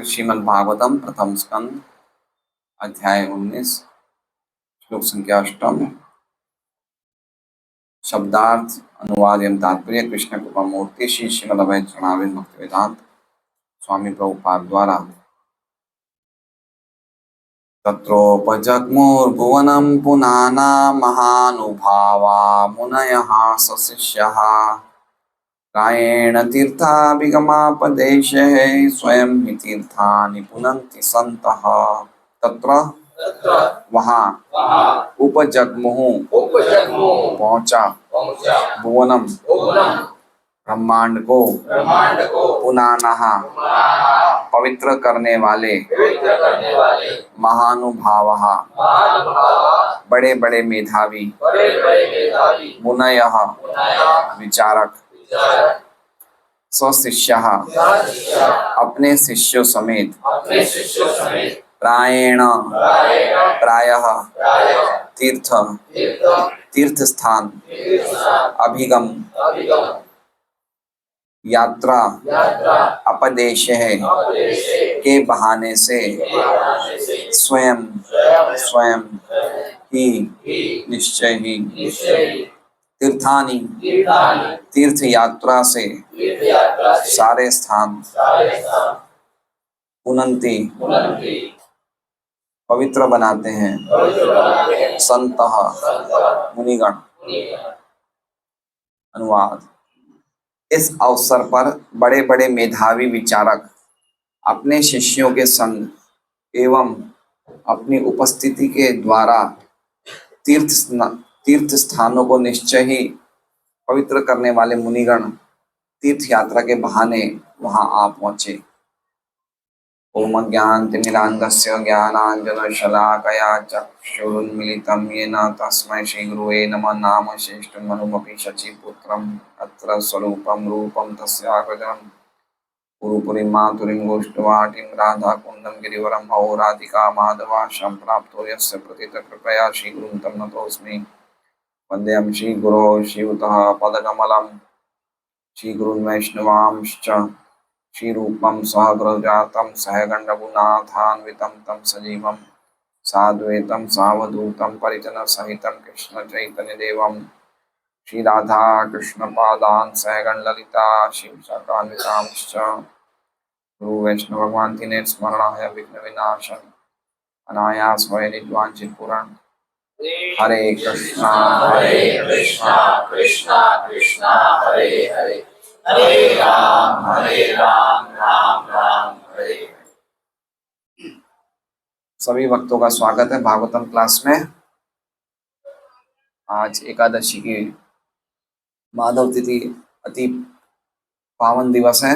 श्रीमद्भागवतम प्रथम स्कंद अध्याय 19 श्लोक संख्या 8 शब्दार्थ अनुवाद एवं तात्पर्य कृष्ण कृपा मूर्ति श्री श्रीमद् चरणारविंद भक्तिवेदांत स्वामी प्रभुपाद द्वारा तत्रोपजग्मुर्भुवनं पुनाना महानुभावा मुनयः सशिष्यः रायेण तीर्थाभिगमापदेशैः स्वयं हि तीर्थानि पुनन्ति सन्तः तत्र वहाँ उपजग्मुः पहुंचा भुवनम ब्रह्मांड को पुनानः पवित्र करने वाले महानुभावः बड़े बड़े मेधावी मुनयः विचारक स्वशिष्यः अपने शिष्यों समेत प्रायेण प्रायः तीर्थ स्थान अभिगम यात्रा अपदेश है के बहाने से स्वयं ही निश्चय ही तीर्थानी तीर्थ यात्रा से सारे स्थान पुनन्ति पवित्र बनाते हैं संतः मुनिगण। अनुवाद। इस अवसर पर बड़े बड़े मेधावी विचारक अपने शिष्यों के संग एवं अपनी उपस्थिति के द्वारा तीर्थ स्थानों को निश्चय ही पवित्र करने वाले मुनिगण तीर्थ यात्रा के बहाने वहां आ पहुंचे। ओम ज्ञानतिमिरान्धस्य ज्ञानाञ्जनशलाकया चक्षुरुन्मीलितं येन तस्मै श्रीगुरुवे नमः। नाम श्रेष्ठमनुमपि शचीपुत्रम् अत्र स्वरूपं रूपं तस्याग्रजनं पुरुपुरीं मातुरीं गोष्ठवाटीं राधाकुन्दं गिरिवरं भवो राधिका माधवाश्रम प्राप्तो यस्य प्रतितकृपया श्रीगुरुं तं नतोऽस्मि। वन्देऽहं श्रीगुरोः श्रीयुतः पदकमलं श्रीगुरुन् वैष्णवांश्च श्रीरूपं सहगृहजातं सहगण्डगुणाधान्वितं तं सजीवं साद्वैतं सावधूतं परिजनसहितं कृष्णचैतन्यदेवं श्रीराधा कृष्णपादान् सहगणललिता शिवशकान्वितांश्च गुरुवैष्णवभगवान् तिने स्मरणाय विघ्नविनाशन् अनायास वै निद्वाञ्छितपुराण। हरे कृष्णा कृष्णा कृष्णा हरे हरे हरे राम राम राम हरे हरे। सभी भक्तों का स्वागत है भागवतम क्लास में। आज एकादशी की माधव तिथि अति पावन दिवस है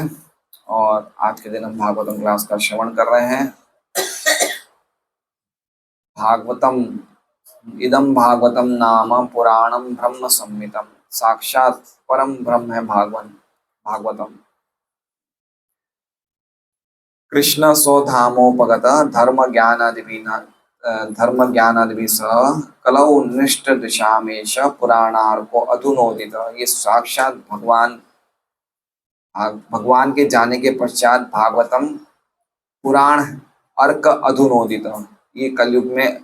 और आज के दिन हम भागवतम क्लास का श्रवण कर रहे हैं। भागवतम इदम भागवतम नाम पुराणम ब्रह्म संहितम। साक्षात परम ब्रह्म है भागवतम। कृष्ण स्वधामोपगत धर्म ज्ञानादि सह कलौ निष्ठ दिशामेश पुराणार्को अधुनोदित। ये साक्षात भगवान के जाने के पश्चात भागवतम पुराण अर्क अधुनोदित। ये कलयुग में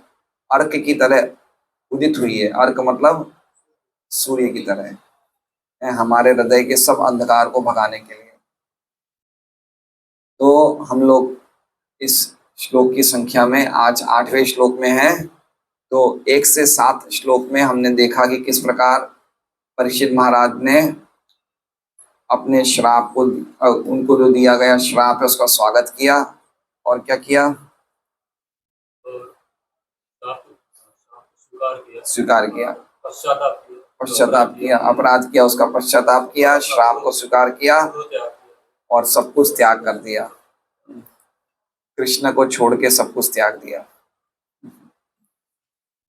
अर्क की तरह उदित हुई है। अर्क मतलब सूर्य की तरह है, हमारे हृदय के सब अंधकार को भगाने के लिए। तो हम लोग इस श्लोक की संख्या में आज 8वें श्लोक में है। तो 1 से 7 श्लोक में हमने देखा कि किस प्रकार परीक्षित महाराज ने अपने श्राप को उनको जो दिया गया श्राप है उसका स्वागत किया और क्या किया, स्वीकार किया, पश्चाताप किया, अपराध किया, उसका पश्चाताप किया, श्राप को स्वीकार किया और सब कुछ त्याग कर दिया। कृष्ण को छोड़ के सब कुछ त्याग दिया।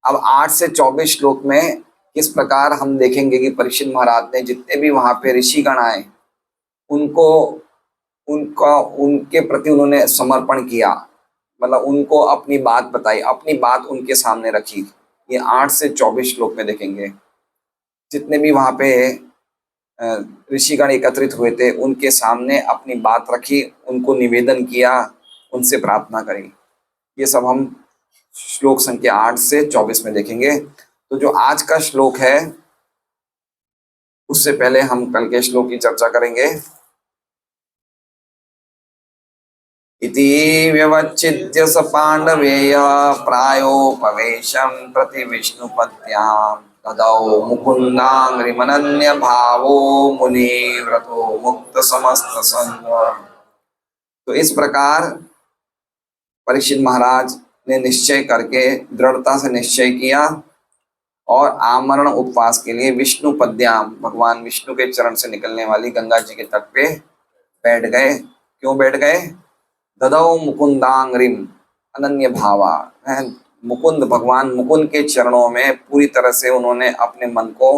अब 8 से 24 श्लोक में किस प्रकार हम देखेंगे कि परीक्षित महाराज ने जितने भी वहां पे ऋषिगण आए उनके प्रति उन्होंने समर्पण किया, मतलब उनको अपनी बात बताई, अपनी बात उनके सामने रखी। ये 8 से 24 श्लोक में देखेंगे। जितने भी वहां पे ऋषिगण एकत्रित हुए थे उनके सामने अपनी बात रखी, उनको निवेदन किया उनसे प्रार्थना करें। ये सब हम श्लोक संख्या 8 से 24 में देखेंगे। तो जो आज का श्लोक है उससे पहले हम कल के श्लोक की चर्चा करेंगे। इति व्यवच्छिद्य स पांडवेय प्रायोपवेशं प्रति विष्णुपत्यां तदौ मुकुन्दांघ्रिमनन्य भावो मुनिव्रतो मुक्त समस्त संग। तो इस प्रकार परीक्षित महाराज ने निश्चय करके दृढ़ता से निश्चय किया और आमरण उपवास के लिए विष्णु पद्याम भगवान विष्णु के चरण से निकलने वाली गंगा जी के तट पे बैठ गए। क्यों बैठ गए? ददौ मुकुंदांग्रिम अनन्य भावा, मुकुंद भगवान मुकुंद के चरणों में पूरी तरह से उन्होंने अपने मन को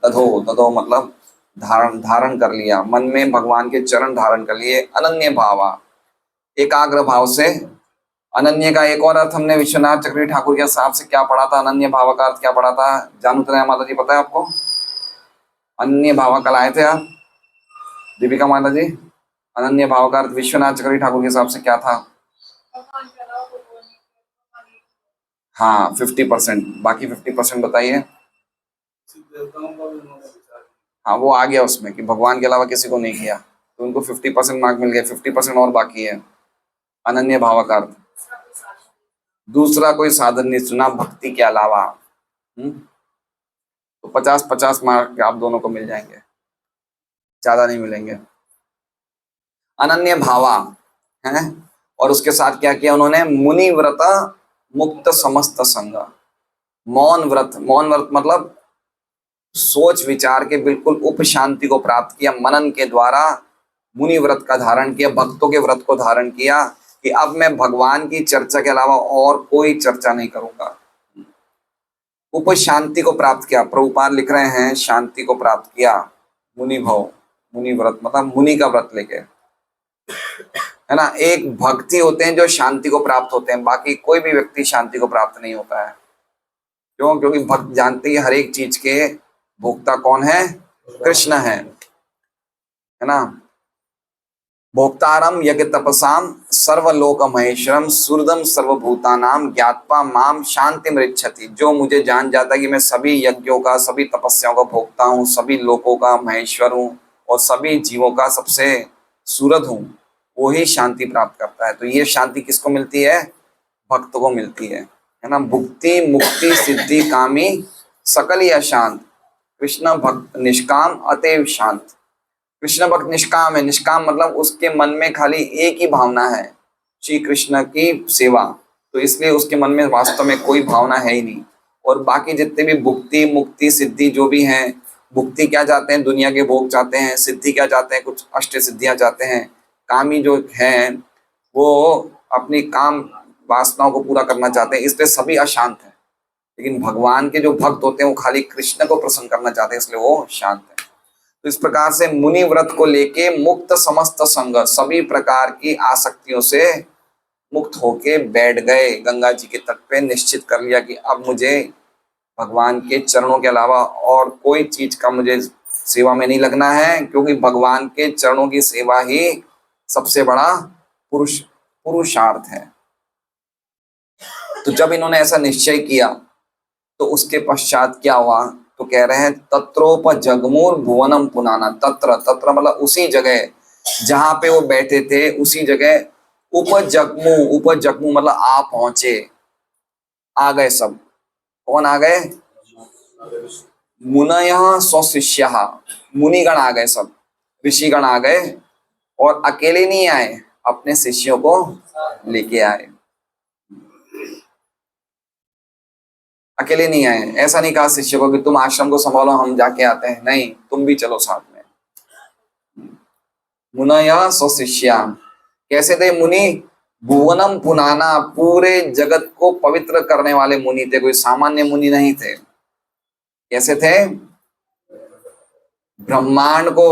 दधो, दधो मतलब धारण कर लिया, मन में भगवान के चरण धारण कर लिए। अनन्य भावा, एकाग्र भाव से। अनन्य का एक और अर्थ हमने विश्वनाथ चक्रवर्ती ठाकुर के साहब से क्या पढ़ा था? अनन्य भाव का अर्थ क्या पढ़ा था? जानू तो माता जी, पता है आपको? अनन्य भाव कल आए थे आप, दीपिका माता जी? अनन्य भाव का अर्थ विश्वनाथ चक्रवर्ती ठाकुर के हिसाब से क्या था? हाँ 50%, बाकी 50% बताइए। हाँ वो आ गया उसमें कि भगवान के अलावा किसी को नहीं किया, तो उनको 50% मार्क मिल गया, 50% और बाकी है। अनन्य भाव का अर्थ दूसरा कोई साधन नहीं सुना भक्ति के अलावा। तो 50-50 मार्क आप दोनों को मिल जाएंगे, ज्यादा नहीं मिलेंगे। अनन्य भावा है। और उसके साथ क्या किया उन्होंने? मुनि व्रत मुक्त समस्त संग, मौन व्रत। मौन व्रत मतलब सोच विचार के बिल्कुल उप शांति को प्राप्त किया, मनन के द्वारा मुनि व्रत का धारण किया, भक्तों के व्रत को धारण किया कि अब मैं भगवान की चर्चा के अलावा और कोई चर्चा नहीं करूंगा। उप शांति को प्राप्त किया। प्रभुपाद लिख रहे हैं शांति को प्राप्त किया, मुनि भव, मुनि व्रत मतलब मुनि का व्रत लेके, है ना। एक भक्ति होते हैं जो शांति को प्राप्त होते हैं, बाकी कोई भी व्यक्ति शांति को प्राप्त नहीं होता है। क्यों? क्योंकि भक्त जानते हैं हर एक चीज के भोक्ता कौन है? कृष्ण है ना। भोक्तारम यज्ञ तपसाम सर्वलोक महेश्वरम सुरदम सर्वभूतानाम ज्ञात्वा माम शांति मृच्छति। जो मुझे जान जाता है कि मैं सभी यज्ञों का, सभी तपस्याओं का भोक्ता हूँ, सभी लोकों का महेश्वर हूँ और सभी जीवों का सबसे सूरद हूँ, वो ही शांति प्राप्त करता है। तो ये शांति किसको मिलती है? भक्त को मिलती है ना। भुक्ति मुक्ति सिद्धि कामी सकल ही अशांत, कृष्ण भक्त निष्काम अतएव शांत। कृष्ण भक्त निष्काम है। निष्काम मतलब उसके मन में खाली एक ही भावना है, श्री कृष्ण की सेवा, तो इसलिए उसके मन में वास्तव में कोई भावना है ही नहीं। और बाकी जितने भी भुक्ति मुक्ति सिद्धि जो भी हैं, भुक्ति क्या चाहते हैं? दुनिया के भोग चाहते हैं। सिद्धि क्या चाहते हैं? कुछ अष्ट सिद्धियां चाहते हैं। कामी जो हैं वो अपनी काम वासनाओं को पूरा करना चाहते हैं, इसलिए सभी अशांत हैं। लेकिन भगवान के जो भक्त होते हैं वो खाली कृष्ण को प्रसन्न करना चाहते हैं, इसलिए वो शांत है। तो इस प्रकार से मुनि व्रत को लेके मुक्त समस्त संग, सभी प्रकार की आसक्तियों से मुक्त होके बैठ गए गंगा जी के तट पे। निश्चित कर लिया कि अब मुझे भगवान के चरणों के अलावा और कोई चीज का मुझे सेवा में नहीं लगना है, क्योंकि भगवान के चरणों की सेवा ही सबसे बड़ा पुरुषार्थ है। तो जब इन्होंने ऐसा निश्चय किया तो उसके पश्चात क्या हुआ? तो कह रहे हैं तत्रोप जगमूर भुवनम पुनाना। तत्र, तत्र मतलब उसी जगह जहां पे वो बैठे थे, उसी जगह उपजगमु, उपजगमु मतलब आ पहुंचे, आ गए सब। कौन आ गए? मुनयः स्वशिष्यः, मुनिगण आ गए सब, ऋषिगण आ गए। और अकेले नहीं आए, अपने शिष्यों को लेके आए। अकेले नहीं आए। ऐसा नहीं कहा शिष्य को कि तुम आश्रम को संभालो हम जाके आते हैं, नहीं, तुम भी चलो साथ में। मुनयः स्वशिष्या। कैसे थे मुनि? भुवनम पुनाना, पूरे जगत को पवित्र करने वाले मुनि थे, कोई सामान्य मुनि नहीं थे। कैसे थे? ब्रह्मांड को,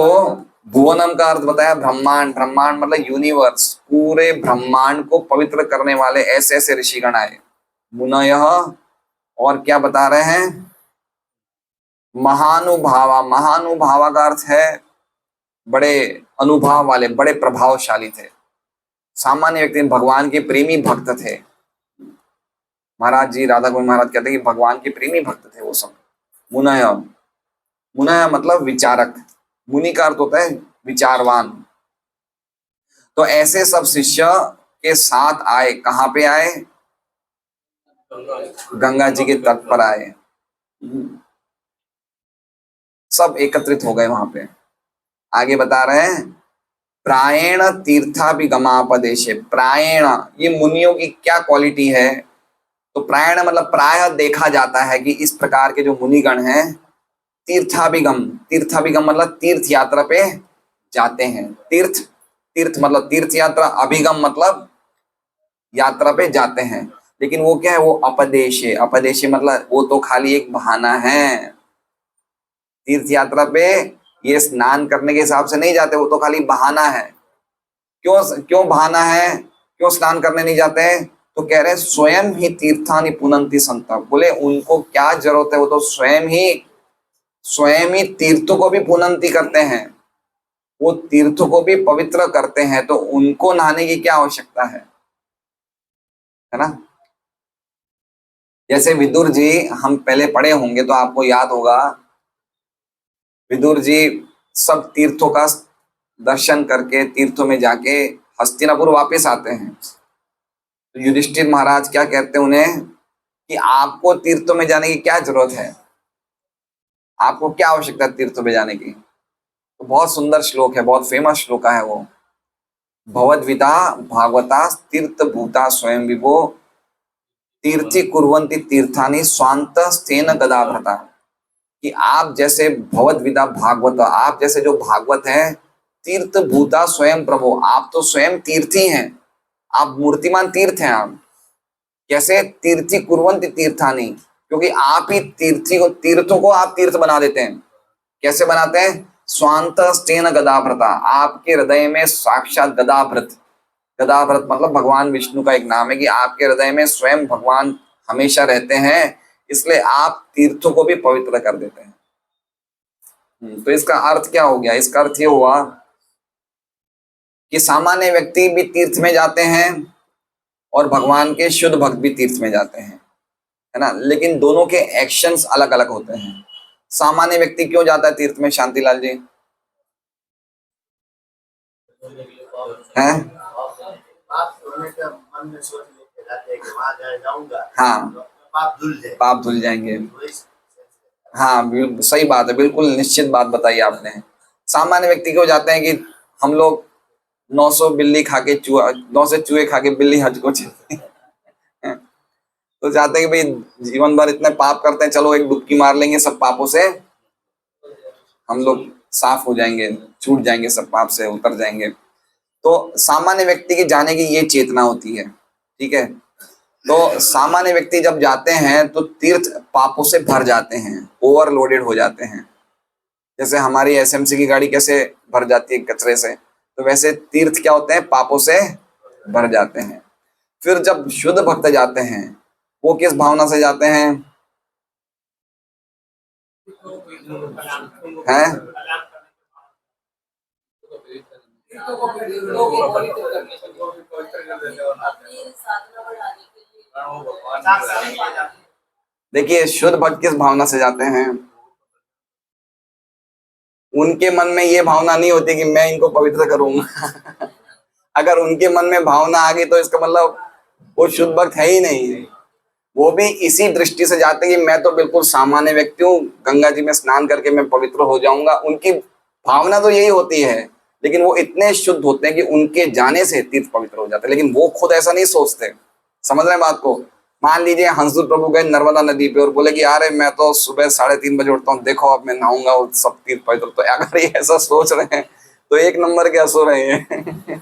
भुवनम का अर्थ बताया ब्रह्मांड, ब्रह्मांड मतलब यूनिवर्स, पूरे ब्रह्मांड को पवित्र करने वाले ऐसे ऐसे ऋषिगण आए। मुनयः, और क्या बता रहे हैं? महानुभावा। महानुभावा का अर्थ है बड़े अनुभव वाले, बड़े प्रभावशाली थे। सामान्य व्यक्ति भगवान के प्रेमी भक्त थे। महाराज जी राधा गोविंद महाराज कहते हैं कि भगवान के प्रेमी भक्त थे वो सब। मुनय, मुनय मतलब विचारक, मुनि का अर्थ होता है विचारवान। तो ऐसे सब शिष्य के साथ आए, कहाँ पे आए? गंगा जी के तट पर आए, सब एकत्रित हो गए वहां पे। आगे बता रहे हैं प्रायण तीर्थाभिगमापदेशे। प्रायण, ये मुनियों की क्या क्वालिटी है? तो प्रायण मतलब प्रायः देखा जाता है कि इस प्रकार के जो मुनिगण हैं तीर्थाभिगम, तीर्थाभिगम मतलब तीर्थ यात्रा पे जाते हैं। तीर्थ, तीर्थ मतलब तीर्थ यात्रा, अभिगम मतलब यात्रा पे जाते हैं। लेकिन वो क्या है? वो अपदेश है। अपदेश मतलब वो तो खाली एक बहाना है। तीर्थ यात्रा पे ये स्नान करने के हिसाब से नहीं जाते, वो तो खाली बहाना है। क्यों, क्यों बहाना है? क्यों स्नान करने नहीं जाते हैं? तो कह रहे हैं स्वयं ही तीर्थानि पुनन्ति संता। बोले उनको क्या जरूरत है, वो तो स्वयं ही तीर्थों को भी पुनन्ति करते हैं, वो तीर्थों को भी पवित्र करते हैं, तो उनको नहाने की क्या आवश्यकता है ना? जैसे विदुर जी, हम पहले पढ़े होंगे तो आपको याद होगा, विदुर जी सब तीर्थों का दर्शन करके तीर्थों में जाके हस्तिनापुर वापस आते हैं। तो युधिष्ठिर महाराज क्या कहते हैं उन्हें कि आपको तीर्थों में जाने की क्या जरूरत है, आपको क्या आवश्यकता है तीर्थों में जाने की? तो बहुत सुंदर श्लोक है, बहुत फेमस श्लोक है वो। भवद्विता भागवता तीर्थ भूता स्वयं विभो तीर्थी कुर्वन्ति तीर्थानि स्वांत स्थेन गदाभृता। कि आप जैसे भवद्विदा भागवत, आप जैसे जो भागवत हैं, तीर्थ भूता स्वयं प्रभु, आप तो स्वयं तीर्थी हैं, आप मूर्तिमान तीर्थ हैं। आप कैसे? तीर्थी कुर्वन्ति तीर्थानि, क्योंकि आप ही तीर्थी को, तीर्थों को आप तीर्थ बना देते हैं। कैसे बनाते हैं? स्वांत स्थेन गदाभृता, आपके हृदय में साक्षात गदाभृत, गदाभृत मतलब भगवान विष्णु का एक नाम है कि आपके हृदय में स्वयं भगवान हमेशा रहते हैं, इसलिए आप तीर्थों को भी पवित्र कर देते हैं। तो इसका अर्थ क्या हो गया? इसका अर्थ ये हुआ कि सामान्य व्यक्ति भी तीर्थ में जाते हैं और भगवान के शुद्ध भक्त भी तीर्थ में जाते हैं, है ना? लेकिन दोनों के एक्शंस अलग अलग होते हैं। सामान्य व्यक्ति क्यों जाता है तीर्थ में, शांतिलाल जी? हैं? हाँ, पाप धुल जाएंगे। हाँ, सही बात है, बिल्कुल निश्चित बात बताई आपने। सामान्य व्यक्ति क्यों जाते हैं कि हम लोग 900 बिल्ली खा के चूहा, 9 से चूहे खा के बिल्ली हज को चलते हैं। तो चाहते हैं कि भाई जीवन भर इतने पाप करते हैं, चलो एक डुबकी मार लेंगे, सब पापों से हम लोग साफ हो जाएंगे, छूट जाएंगे, सब पाप से उतर जाएंगे। तो सामान्य व्यक्ति की जाने की ये चेतना होती है, ठीक है? तो सामान्य व्यक्ति जब जाते हैं तो तीर्थ पापों से भर जाते हैं, ओवरलोडेड हो जाते हैं। जैसे हमारी एसएमसी की गाड़ी कैसे भर जाती है कचरे से, तो वैसे तीर्थ क्या होते हैं? पापों से भर जाते हैं। फिर जब शुद्ध भक्त जाते हैं, वो किस भावना से जाते हैं? हैं? देखिए शुद्ध भक्त किस भावना से जाते हैं? उनके मन में ये भावना नहीं होती कि मैं इनको पवित्र करूंगा। अगर उनके मन में भावना आ गई तो इसका मतलब वो शुद्ध भक्त है ही नहीं। वो भी इसी दृष्टि से जाते हैं कि मैं तो बिल्कुल सामान्य व्यक्ति हूँ, गंगा जी में स्नान करके मैं पवित्र हो जाऊंगा। उनकी भावना तो यही होती है, लेकिन वो इतने शुद्ध होते हैं कि उनके जाने से तीर्थ पवित्र हो जाते हैं। लेकिन वो खुद ऐसा नहीं सोचते। समझ रहे हैं बात को? मान लीजिए हंसुर प्रभु गए नर्मदा नदी पे और बोले कि अरे मैं तो सुबह 3:30 बजे उठता हूँ, देखो अब मैं नहाऊंगा और सब तीर्थ पवित्र। तो अगर ये ऐसा सोच रहे हैं तो एक नंबर के असुर हैं।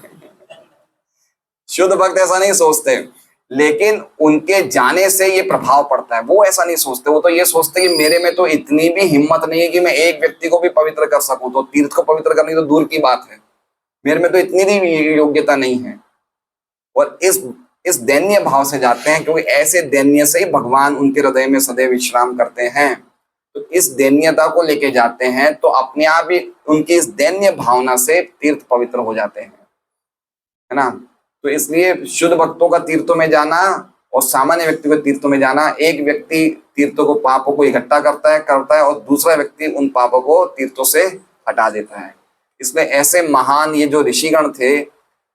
शुद्ध भक्त ऐसा नहीं सोचते, लेकिन उनके जाने से ये प्रभाव पड़ता है। वो ऐसा नहीं सोचते, वो तो ये सोचते कि मेरे में तो इतनी भी हिम्मत नहीं है कि मैं एक व्यक्ति को भी पवित्र कर सकूं, तो तीर्थ को पवित्र करने की तो दूर की बात है, मेरे में तो इतनी भी योग्यता नहीं है। और इस दैन्य भाव से जाते हैं, क्योंकि ऐसे दैन्य से ही भगवान उनके हृदय में सदैव विश्राम करते हैं। तो इस दैन्यता को लेके जाते हैं, तो अपने आप ही उनकी इस दैन्य भावना से तीर्थ पवित्र हो जाते हैं, है ना? तो इसलिए शुद्ध भक्तों का तीर्थों में जाना और सामान्य व्यक्ति को तीर्थों में जाना, एक व्यक्ति तीर्थों को पापों को इकट्ठा करता है और दूसरा व्यक्ति उन पापों को तीर्थों से हटा देता है। इसलिए ऐसे महान ये जो ऋषिगण थे,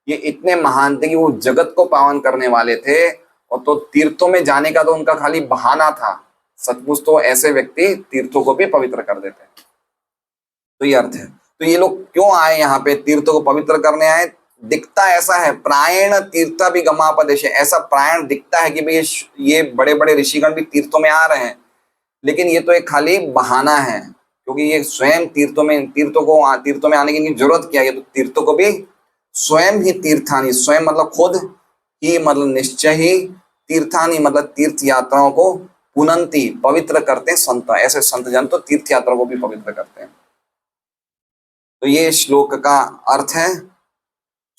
ये इतने महान थे कि वो जगत को पावन करने वाले थे, और तो तीर्थों में जाने का तो उनका खाली बहाना था। सचमुच तो ऐसे व्यक्ति तीर्थों को भी पवित्र कर देते हैं। तो ये अर्थ है। तो ये लोग क्यों आए यहाँ पे, तीर्थों को पवित्र करने आए? दिखता ऐसा है, प्रायण तीर्थ भी गमापदेश, ऐसा प्रायण दिखता है कि भाई ये बड़े बड़े ऋषिगण भी तीर्थों में आ रहे हैं, लेकिन ये तो एक खाली बहाना है, क्योंकि ये स्वयं तीर्थों में आने की जरूरत क्या है? तो तीर्थों को भी स्वयं ही तीर्थानी, स्वयं मतलब खुद ही, मतलब निश्चय ही, तीर्थानी मतलब तीर्थ यात्राओं को पुनंती पवित्र करते हैं संत। ऐसे संत जन तो तीर्थ यात्रा को भी पवित्र करते हैं। तो ये श्लोक का अर्थ है।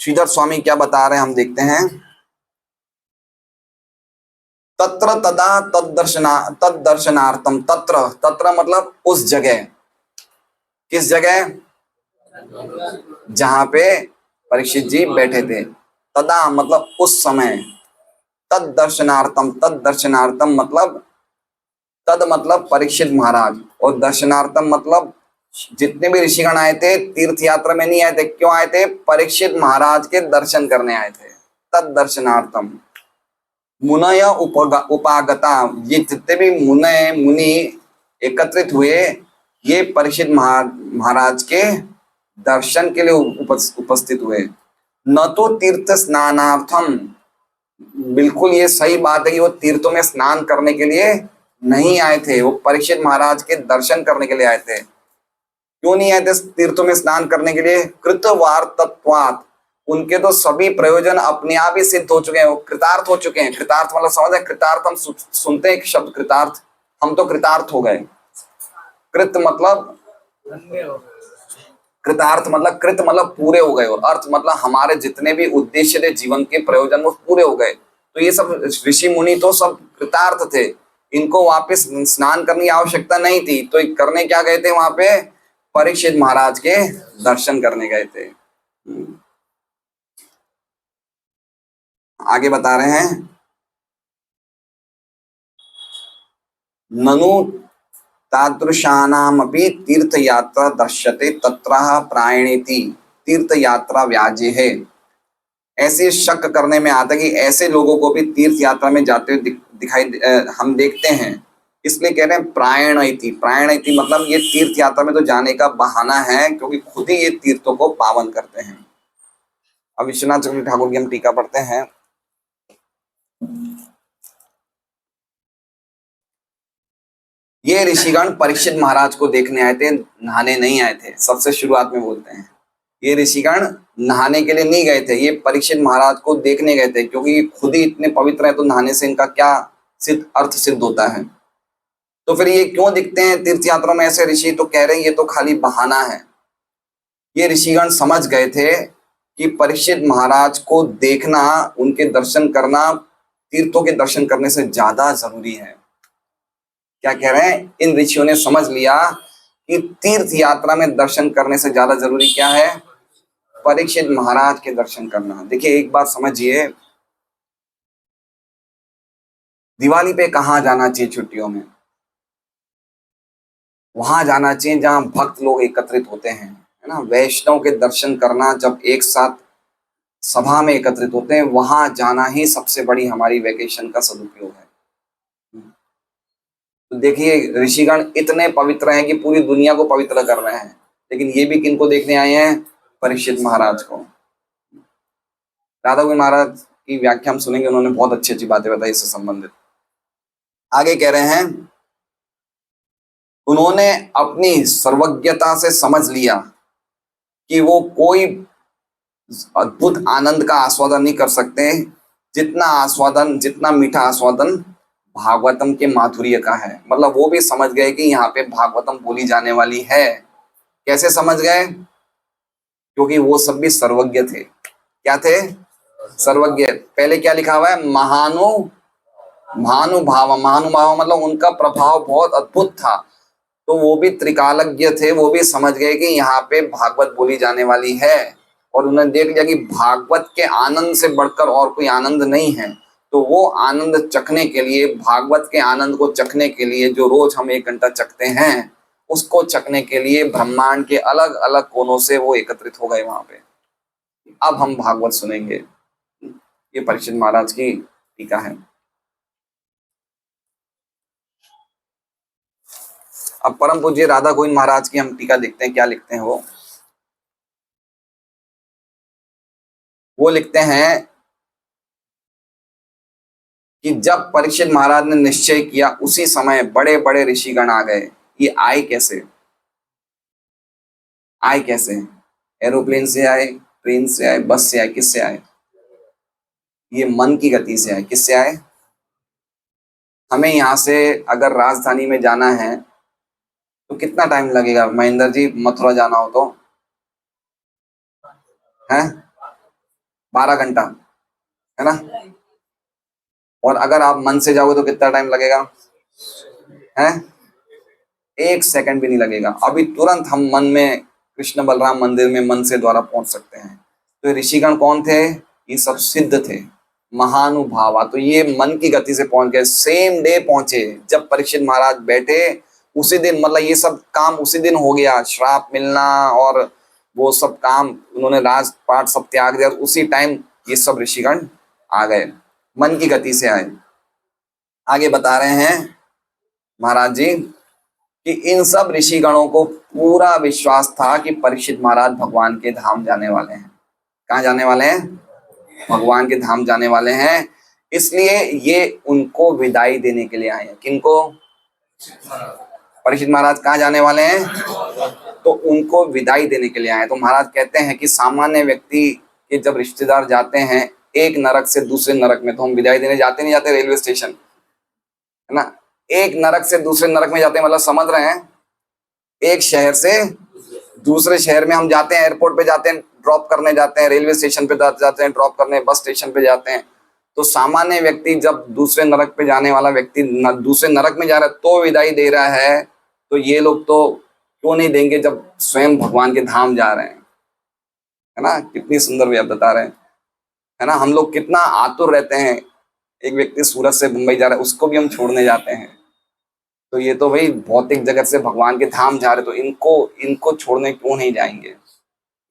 श्रीधर स्वामी क्या बता रहे हैं हम देखते हैं। तत्र तदा तद्दर्शनार्थम, तत्र मतलब उस जगह, किस जगह? जहां पे परीक्षित जी बैठे थे। तदा मतलब उस समय, तद्दर्शनार्थम मतलब तद मतलब परीक्षित महाराज, और दर्शनार्थम मतलब जितने भी ऋषिगण आए थे तीर्थ यात्रा में नहीं आए थे। क्यों आए थे? परीक्षित महाराज के दर्शन करने आए थे। तद दर्शनार्थम मुनय उपागता, ये जितने भी मुनि एकत्रित हुए, ये परीक्षित महाराज के दर्शन के लिए उपस्थित हुए। न तो तीर्थ स्नानार्थम, बिल्कुल ये सही बात है कि वो तीर्थों में स्नान करने के लिए नहीं आए थे, वो परीक्षित महाराज के दर्शन करने के लिए आए थे। क्यों नहीं आए थे तीर्थों में स्नान करने के लिए? कृतवार्तत्वात्, उनके तो सभी प्रयोजन अपने आप ही सिद्ध हो चुके हैं, वो कृतार्थ हो चुके हैं। कृतार्थ मतलब समझ है? कृतार्थ हम सुनते हैं एक शब्द कृतार्थ, हम तो कृतार्थ हो गए। कृत मतलब कृतार्थ मतलब कृत मतलब पूरे हो गए, और अर्थ मतलब हमारे जितने भी उद्देश्य थे जीवन के प्रयोजन वो पूरे हो गए। तो ये सब ऋषि मुनि तो सब कृतार्थ थे, इनको वापस स्नान करने की आवश्यकता नहीं थी। तो करने क्या गए थे? वहां पे परीक्षित महाराज के दर्शन करने गए थे। आगे बता रहे हैं, ननु तादृशानामपि तीर्थ यात्रा दर्श्यते तत्रः प्रायणेति तीर्थ यात्रा व्याजे है। ऐसे शक करने में आता है कि ऐसे लोगों को भी तीर्थ यात्रा में जाते हुए हम देखते हैं, इसलिए कह रहे हैं प्रायणइति मतलब ये तीर्थ यात्रा में तो जाने का बहाना है, क्योंकि खुद ही ये तीर्थों को पावन करते हैं। अब विश्वनाथ चक्रवर्ती ठाकुर की हम टीका पढ़ते हैं। ये ऋषिगण परीक्षित महाराज को देखने आए थे, नहाने नहीं आए थे। सबसे शुरुआत में बोलते हैं ये ऋषिगण नहाने के लिए नहीं गए थे, ये परीक्षित महाराज को देखने गए थे, क्योंकि खुद ही इतने पवित्र है, तो नहाने से इनका क्या अर्थ सिद्ध होता है। तो फिर ये क्यों दिखते हैं तीर्थ यात्रा में ऐसे ऋषि? तो कह रहे हैं ये तो खाली बहाना है। ये ऋषिगण समझ गए थे कि परीक्षित महाराज को देखना, उनके दर्शन करना तीर्थों के दर्शन करने से ज्यादा जरूरी है। क्या कह रहे हैं? इन ऋषियों ने समझ लिया कि तीर्थ यात्रा में दर्शन करने से ज्यादा जरूरी क्या है? परीक्षित महाराज के दर्शन करना। देखिए एक बात समझिए, दिवाली पे कहाँ जाना चाहिए? छुट्टियों में वहां जाना चाहिए जहां भक्त लोग एकत्रित होते हैं, है ना। वैष्णव के दर्शन करना, जब एक साथ सभा में एकत्रित होते हैं, वहां जाना ही सबसे बड़ी हमारी वेकेशन का सदुपयोग है। तो देखिए ऋषिगण इतने पवित्र हैं कि पूरी दुनिया को पवित्र कर रहे हैं, लेकिन ये भी किनको देखने आए हैं? परीक्षित महाराज को। राधा गोविंद महाराज की व्याख्या हम सुनेंगे, उन्होंने बहुत अच्छी अच्छी बातें बताई इससे संबंधित। आगे कह रहे हैं, उन्होंने अपनी सर्वज्ञता से समझ लिया कि वो कोई अद्भुत आनंद का आस्वादन नहीं कर सकते जितना मीठा आस्वादन भागवतम के माधुर्य का है। मतलब वो भी समझ गए कि यहाँ पे भागवतम बोली जाने वाली है। कैसे समझ गए? क्योंकि वो सब भी सर्वज्ञ थे। क्या थे? सर्वज्ञ। पहले क्या लिखा हुआ है? महानुभाव मतलब उनका प्रभाव बहुत अद्भुत था। तो वो भी त्रिकालज्ञ थे, वो भी समझ गए कि यहाँ पे भागवत बोली जाने वाली है। और उन्होंने देख लिया कि भागवत के आनंद से बढ़कर और कोई आनंद नहीं है, तो वो आनंद चखने के लिए, भागवत के आनंद को चखने के लिए जो रोज हम 1 घंटा चखते हैं, उसको चखने के लिए ब्रह्मांड के अलग अलग कोनों से वो एकत्रित हो गए वहां पे। अब हम भागवत सुनेंगे। ये परीक्षित महाराज की टीका है। अब परम पूज्य राधा गोविंद महाराज की हम टीका देखते हैं, क्या लिखते हैं वो लिखते हैं कि जब परीक्षित महाराज ने निश्चय किया, उसी समय बड़े बड़े ऋषिगण आ गए। ये आए कैसे? आए कैसे? एरोप्लेन से आए, ट्रेन से आए, बस से आए, किससे आए? ये मन की गति से आए। किससे आए? हमें यहाँ से अगर राजधानी में जाना है तो कितना टाइम लगेगा महेंद्र जी? मथुरा जाना हो तो है 12 घंटा, है ना? और अगर आप मन से जाओगे तो कितना टाइम लगेगा? है 1 सेकंड भी नहीं लगेगा। अभी तुरंत हम मन में कृष्ण बलराम मंदिर में मन से द्वारा पहुंच सकते हैं। तो ऋषिगण कौन थे? ये सब सिद्ध थे, महानुभावा। तो ये मन की गति से पहुंच गए, सेम डे पहुंचे। जब परीक्षित महाराज बैठे उसी दिन, मतलब ये सब काम उसी दिन हो गया, श्राप मिलना और वो सब काम, उन्होंने राजपाट सब त्याग दिया, उसी टाइम ये सब ऋषिगण आ गए, मन की गति से आए। आगे बता रहे हैं महाराज जी कि इन सब ऋषिगणों को पूरा विश्वास था कि परीक्षित महाराज भगवान के धाम जाने वाले हैं। कहाँ जाने वाले हैं? भगवान के धाम जाने वाले हैं। इसलिए ये उनको विदाई देने के लिए आए हैं। किनको? परीक्षित महाराज कहाँ जाने वाले हैं? तो उनको विदाई देने के लिए आए। तो महाराज कहते हैं कि सामान्य व्यक्ति के जब रिश्तेदार जाते हैं एक नरक से दूसरे नरक में, तो हम विदाई देने जाते नहीं जाते? रेलवे स्टेशन, है ना? एक नरक से दूसरे नरक में जाते हैं, मतलब समझ रहे हैं? एक शहर से दूसरे शहर में हम जाते हैं, एयरपोर्ट पे जाते हैं, ड्रॉप करने जाते हैं, रेलवे स्टेशन पे जाते हैं, ड्रॉप करने, बस स्टेशन पे जाते हैं। तो सामान्य व्यक्ति जब दूसरे नरक पे जाने वाला व्यक्ति दूसरे नरक में जा रहा है तो विदाई दे रहा है, तो ये लोग तो क्यों नहीं देंगे जब स्वयं भगवान के धाम जा रहे हैं, है ना? कितनी सुंदर बात बता रहे हैं, है ना? हम लोग कितना आतुर रहते हैं। एक व्यक्ति सूरत से मुंबई जा रहा है, उसको भी हम छोड़ने जाते हैं। तो ये तो भाई भौतिक जगत से भगवान के धाम जा रहे, तो इनको छोड़ने क्यों नहीं जाएंगे,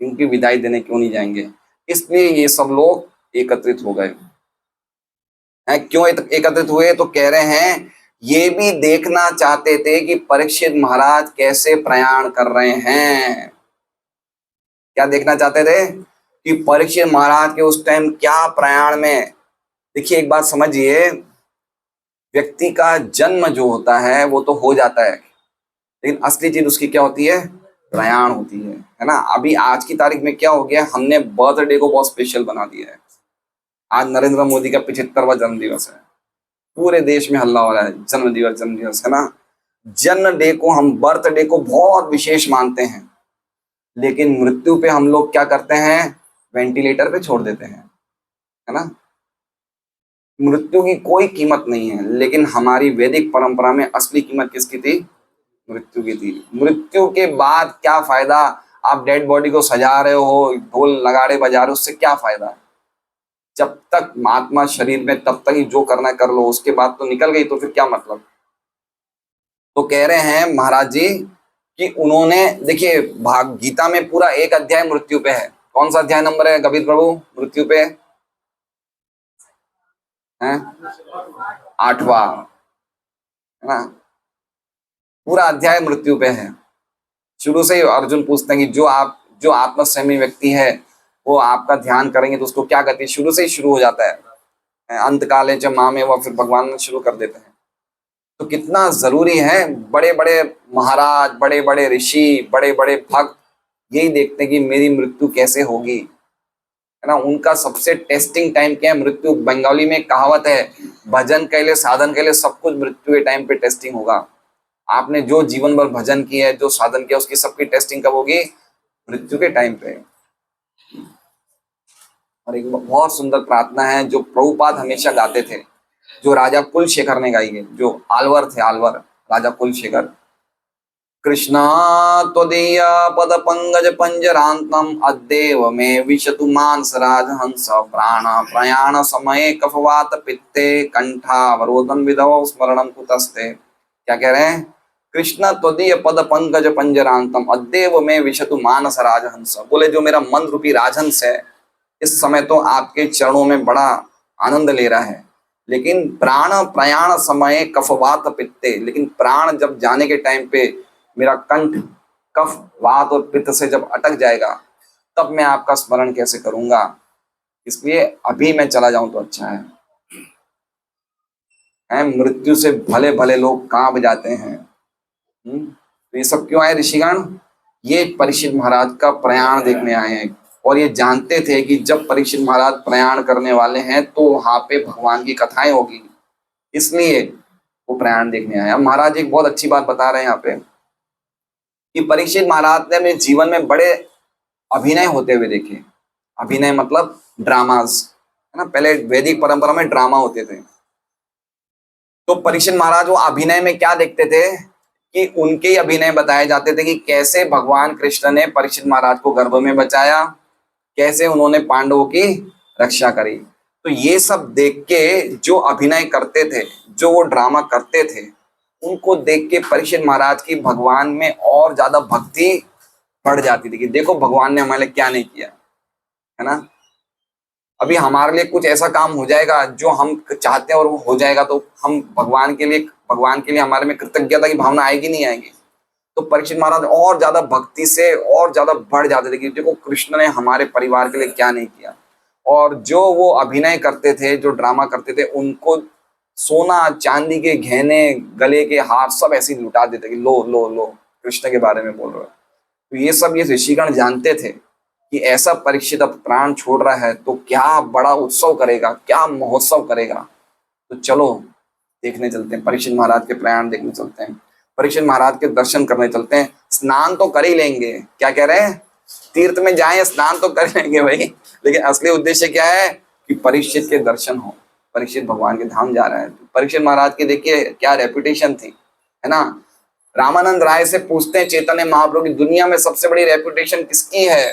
इनकी विदाई देने क्यों नहीं जाएंगे? इसलिए ये सब लोग एकत्रित हो गए हैं। क्यों एकत्रित हुए? तो कह रहे हैं ये भी देखना चाहते थे कि परीक्षित महाराज कैसे प्रयाण कर रहे हैं। क्या देखना चाहते थे? कि परीक्षित महाराज के उस टाइम क्या प्रयाण में। देखिए एक बात समझिए, व्यक्ति का जन्म जो होता है वो तो हो जाता है, लेकिन असली चीज उसकी क्या होती है? प्रयाण होती है ना? अभी आज की तारीख में क्या हो गया, हमने बर्थडे को बहुत स्पेशल बना दिया है। आज नरेंद्र मोदी का 75वां जन्म दिवस है, पूरे देश में हल्ला हो रहा है, जन्म दिवस, है ना? जन्म डे को हम, बर्थडे को बहुत विशेष मानते हैं, लेकिन मृत्यु पे हम लोग क्या करते हैं? वेंटिलेटर पे छोड़ देते हैं, है ना? मृत्यु की कोई कीमत नहीं है, लेकिन हमारी वैदिक परंपरा में असली कीमत किसकी थी? मृत्यु की थी। मृत्यु के बाद क्या फायदा? आप डेड बॉडी को सजा रहे हो, ढोल नगाड़े बजा रहे हो, उससे क्या फायदा? जब तक आत्मा शरीर में तब तक ही जो करना है कर लो, उसके बाद तो निकल गई, तो फिर क्या मतलब? तो कह रहे हैं महाराज जी कि उन्होंने, देखिए भाग गीता में पूरा एक अध्याय मृत्यु पे है। कौन सा अध्याय नंबर है कबीर प्रभु मृत्यु पे? है 8वां, है ना? पूरा अध्याय मृत्यु पे है। शुरू से ही अर्जुन पूछते हैं कि जो आत्मसंयमी व्यक्ति है वो आपका ध्यान करेंगे तो उसको क्या गति, शुरू से ही शुरू हो जाता है। अंत काले च मामे, वह फिर भगवान शुरू कर देते हैं। तो कितना जरूरी है, बड़े बड़े महाराज, बड़े बड़े ऋषि, बड़े बड़े भक्त यही देखते हैं कि मेरी मृत्यु कैसे होगी, है ना? उनका सबसे टेस्टिंग टाइम क्या है? मृत्यु। बंगाली में कहावत है, भजन के लिए, साधन के लिए सब कुछ मृत्यु के टाइम पे टेस्टिंग होगा। आपने जो जीवन भर भजन किया है, जो साधन किया, उसकी सबकी टेस्टिंग कब होगी? मृत्यु के टाइम पे। और एक बहुत सुंदर प्रार्थना है जो प्रभुपाद हमेशा गाते थे, जो राजा कुलशेखर ने गाई है, जो आलवर थे, आलवर राजा कुलशेखर। कृष्ण त्वदीय पद पंकज पंजरांतम अद्येव मे विशतु मांस राजहंस प्राण प्रयाण समय कफवात पित्ते कंठावरोधन विधव स्मरणम कुतस्ते। क्या कह रहे हैं? कृष्ण त्वदीय पद पंकज पंजरांतम अद्येव में विशतु मानस राजहंस। बोले जो मेरा मन रूपी राजहंस है इस समय तो आपके चरणों में बड़ा आनंद ले रहा है, लेकिन प्राण प्रयाण समय कफवात पित्ते, लेकिन प्राण जब जाने के टाइम पे मेरा कंठ कफ वात और पित्त से जब अटक जाएगा तब मैं आपका स्मरण कैसे करूंगा, इसलिए अभी मैं चला जाऊं तो अच्छा है। मृत्यु से भले भले लोग कांप जाते हैं। तो ये सब क्यों आए ऋषिगण? ये परीक्षित महाराज का प्रयाण देखने आए हैं और ये जानते थे कि जब परीक्षित महाराज प्रयाण करने वाले हैं तो वहां पे भगवान की कथाएं होगी, इसलिए वो प्रयाण देखने आए। अब महाराज एक बहुत अच्छी बात बता रहे हैं यहाँ पे कि परीक्षित महाराज ने अपने जीवन में बड़े अभिनय होते हुए देखे। अभिनय मतलब ड्रामास, है ना, पहले वैदिक परंपरा में ड्रामा होते थे। तो परीक्षित महाराज वो अभिनय में क्या देखते थे कि उनके ही अभिनय बताए जाते थे कि कैसे भगवान कृष्ण ने परीक्षित महाराज को गर्भ में बचाया, कैसे उन्होंने पांडवों की रक्षा करी। तो ये सब देख के जो अभिनय करते थे, जो वो ड्रामा करते थे, उनको देख के परीक्षित महाराज की भगवान में और ज्यादा भक्ति बढ़ जाती थी कि देखो भगवान ने हमारे लिए क्या नहीं किया, है ना। अभी हमारे लिए कुछ ऐसा काम हो जाएगा जो हम चाहते हैं और वो हो जाएगा तो हम भगवान के लिए हमारे में कृतज्ञता की भावना आएगी नहीं आएगी। तो परीक्षित महाराज और ज्यादा भक्ति से और ज्यादा बढ़ जाते थे कि देखो कृष्ण ने हमारे परिवार के लिए क्या नहीं किया। और जो वो अभिनय करते थे, जो ड्रामा करते थे, उनको सोना चांदी के गहने, गले के हार सब ऐसे ही लुटा देते कि लो लो लो कृष्ण के बारे में बोल रहे हो। तो ये सब ये ऋषिगण जानते थे कि ऐसा परीक्षित अब प्राण छोड़ रहा है तो क्या बड़ा उत्सव करेगा, क्या महोत्सव करेगा। तो चलो देखने चलते हैं, परीक्षित महाराज के प्रयाण देखने चलते हैं, परीक्षित महाराज के दर्शन करने चलते हैं। स्नान तो कर ही लेंगे, क्या कह रहे हैं, तीर्थ में जाएं स्नान तो कर लेंगे भाई, लेकिन असली उद्देश्य क्या है कि परीक्षित के दर्शन हो। परीक्षित भगवान के धाम जा रहा है। परीक्षित महाराज की देखिए क्या रेपुटेशन थी, है ना। रामानंद राय से पूछते हैं चैतन्य महाप्रभु की दुनिया में सबसे बड़ी रेपुटेशन किसकी है,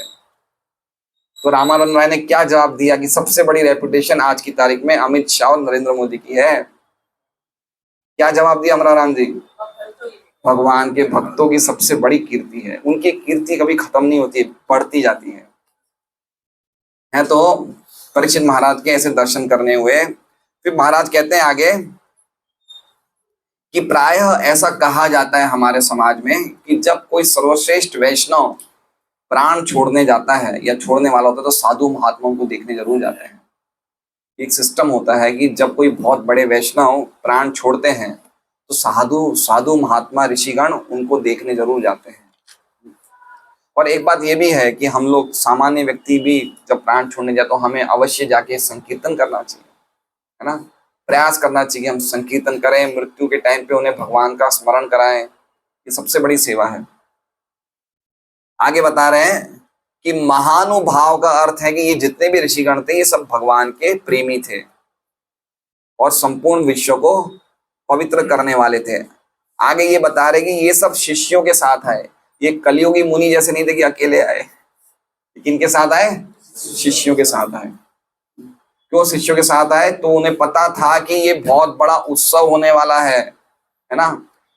तो रामानंद राय ने क्या जवाब दिया कि सबसे बड़ी रेपुटेशन आज की तारीख में अमित शाह और नरेंद्र मोदी की है। क्या जवाब दिया हमारा राम जी? भगवान के भक्तों की सबसे बड़ी कीर्ति है, उनकी कीर्ति कभी खत्म नहीं होती, बढ़ती जाती है। तो परीक्षित महाराज के ऐसे दर्शन करने हुए। फिर महाराज कहते हैं आगे कि प्रायः ऐसा कहा जाता है हमारे समाज में कि जब कोई सर्वश्रेष्ठ वैष्णव प्राण छोड़ने जाता है या छोड़ने वाला होता है तो साधु महात्माओं को देखने जरूर जाते हैं। एक सिस्टम होता है कि जब कोई बहुत बड़े वैष्णव प्राण छोड़ते हैं तो साधु महात्मा ऋषिगण उनको देखने जरूर जाते हैं। और एक बात ये भी है कि हम लोग सामान्य व्यक्ति भी जब प्राण छोड़ने जाए तो हमें अवश्य जाके संकीर्तन करना चाहिए, है ना। प्रयास करना चाहिए हम संकीर्तन करें, मृत्यु के टाइम पे उन्हें भगवान का स्मरण कराएं, ये सबसे बड़ी सेवा है। आगे बता रहे हैं कि महानुभाव का अर्थ है कि ये जितने भी ऋषिगण थे ये सब भगवान के प्रेमी थे और संपूर्ण विश्व को पवित्र करने वाले थे। आगे ये बता रहे कि ये सब शिष्यों के साथ आए, ये कलियुगी मुनि जैसे नहीं थे कि अकेले आए, किनके साथ आए? शिष्यों के साथ आए। क्यों शिष्यों के साथ आए? तो उन्हें पता था कि ये बहुत बड़ा उत्सव होने वाला है ना।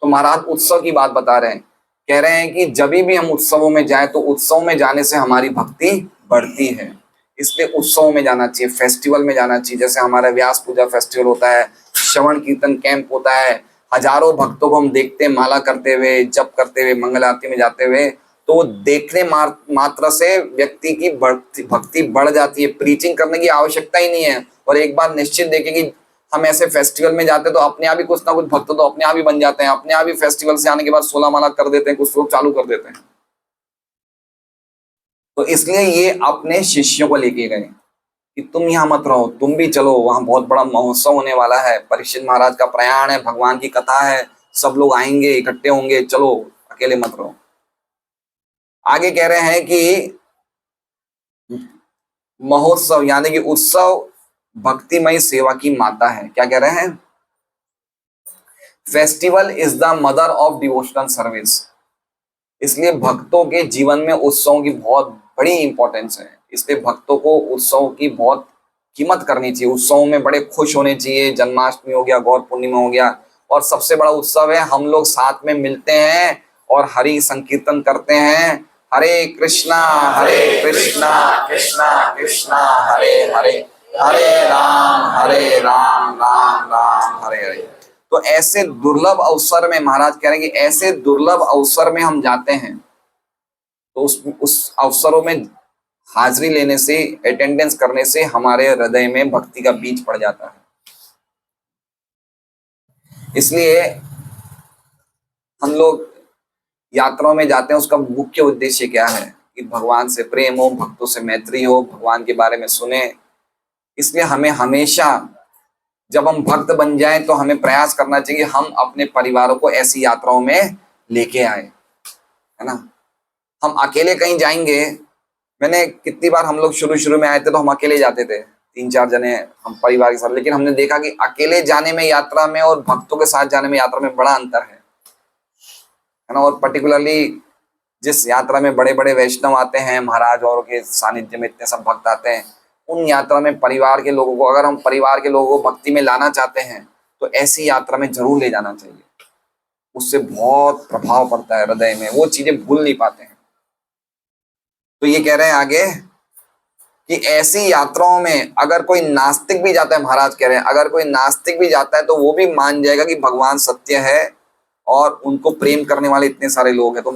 तो महाराज उत्सव की बात बता रहे हैं, कह रहे हैं कि जब भी हम उत्सवों में जाए तो उत्सव में जाने से हमारी भक्ति बढ़ती है, इसलिए उत्सव में जाना चाहिए, फेस्टिवल में जाना चाहिए। जैसे हमारा व्यास पूजा फेस्टिवल होता है, श्रवण कीर्तन कैंप होता है, हजारों भक्तों को हम देखते हैं माला करते हुए, जप करते हुए, मंगल आरती में जाते हुए। तो देखने मात्र से व्यक्ति की भक्ति बढ़ जाती है, प्रीचिंग करने की आवश्यकता ही नहीं है। और एक बात निश्चित देखें कि हम ऐसे फेस्टिवल में जाते तो अपने आप ही कुछ ना कुछ भक्त तो अपने आप ही बन जाते हैं, अपने आप ही फेस्टिवल से आने के बाद 16 माला कर देते हैं, कुछ लोग चालू कर देते हैं। तो इसलिए ये अपने शिष्यों को लेके गए कि तुम यहाँ मत रहो, तुम भी चलो, वहां बहुत बड़ा महोत्सव होने वाला है, परीक्षित महाराज का प्रयाण है, भगवान की कथा है, सब लोग आएंगे, इकट्ठे होंगे, चलो अकेले मत रहो। आगे कह रहे हैं कि महोत्सव यानी कि उत्सव भक्तिमय सेवा की माता है। क्या कह रहे हैं? Festival is the mother of devotional service. इसलिए भक्तों के जीवन में उत्सवों की बहुत बड़ी इंपॉर्टेंस है। इसलिए भक्तों को उत्सव की बहुत कीमत करनी चाहिए। उत्सवों में बड़े खुश होने चाहिए। जन्माष्टमी हो गया, गौर पूर्णिमा हो गया, और सबसे बड़ा उत्सव है हम लोग साथ में मिलते हैं और हरि संकीर्तन करते हैं। हरे कृष्णा कृष्णा कृष्णा हरे हरे, हरे राम राम राम हरे हरे। तो ऐसे दुर्लभ अवसर में महाराज कह रहे हैं कि ऐसे दुर्लभ अवसर में हम जाते हैं, तो उस अवसरों में हाजिरी लेने से, अटेंडेंस करने से हमारे हृदय में भक्ति का बीज पड़ जाता है। इसलिए हम लोग यात्राओं में जाते हैं, उसका मुख्य उद्देश्य क्या है कि भगवान से प्रेम हो, भक्तों से मैत्री हो, भगवान के बारे में सुने। इसलिए हमें हमेशा जब हम भक्त बन जाएं तो हमें प्रयास करना चाहिए हम अपने परिवारों को ऐसी यात्राओं में लेके आए, है ना। हम अकेले कहीं जाएंगे, मैंने कितनी बार, हम लोग शुरू में आए थे तो हम अकेले जाते थे, 3-4 जने हम परिवार के साथ, लेकिन हमने देखा कि अकेले जाने में यात्रा में और भक्तों के साथ जाने में यात्रा में बड़ा अंतर है ना। और पर्टिकुलरली जिस यात्रा में बड़े बड़े वैष्णव आते हैं, महाराज और के सानिध्य में इतने सब भक्त आते हैं, उन यात्रा में परिवार के लोगों को, अगर हम परिवार के लोगों को भक्ति में लाना चाहते हैं तो ऐसी यात्रा में जरूर ले जाना चाहिए। उससे बहुत प्रभाव पड़ता है हृदय में, वो चीजें भूल नहीं पाते हैं। तो ये कह रहे हैं आगे कि ऐसी यात्राओं में अगर कोई नास्तिक भी जाता है, महाराज कह रहे हैं अगर कोई नास्तिक भी जाता है तो वो भी मान जाएगा कि भगवान सत्य है और उनको प्रेम करने वाले इतने सारे लोग हैं, तो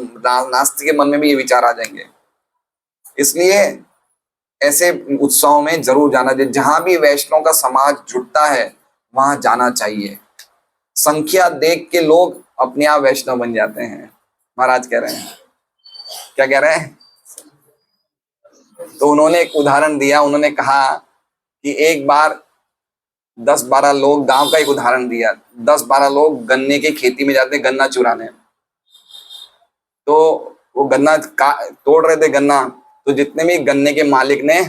नास्तिक के मन में भी ये विचार आ जाएंगे। इसलिए ऐसे उत्सवों में जरूर जाना चाहिए। जहां भी वैष्णव का समाज जुटता है वहां जाना चाहिए। संख्या देख के लोग अपने आप वैष्णव बन जाते हैं, महाराज कह रहे हैं। क्या कह रहे हैं? तो उन्होंने एक उदाहरण दिया, उन्होंने कहा कि एक बार 10-12 लोग, गांव का एक उदाहरण दिया, 10-12 लोग गन्ने की खेती में जाते, गन्ना चुराने। तो वो गन्ना तोड़ रहे थे गन्ना, तो जितने भी गन्ने के मालिक ने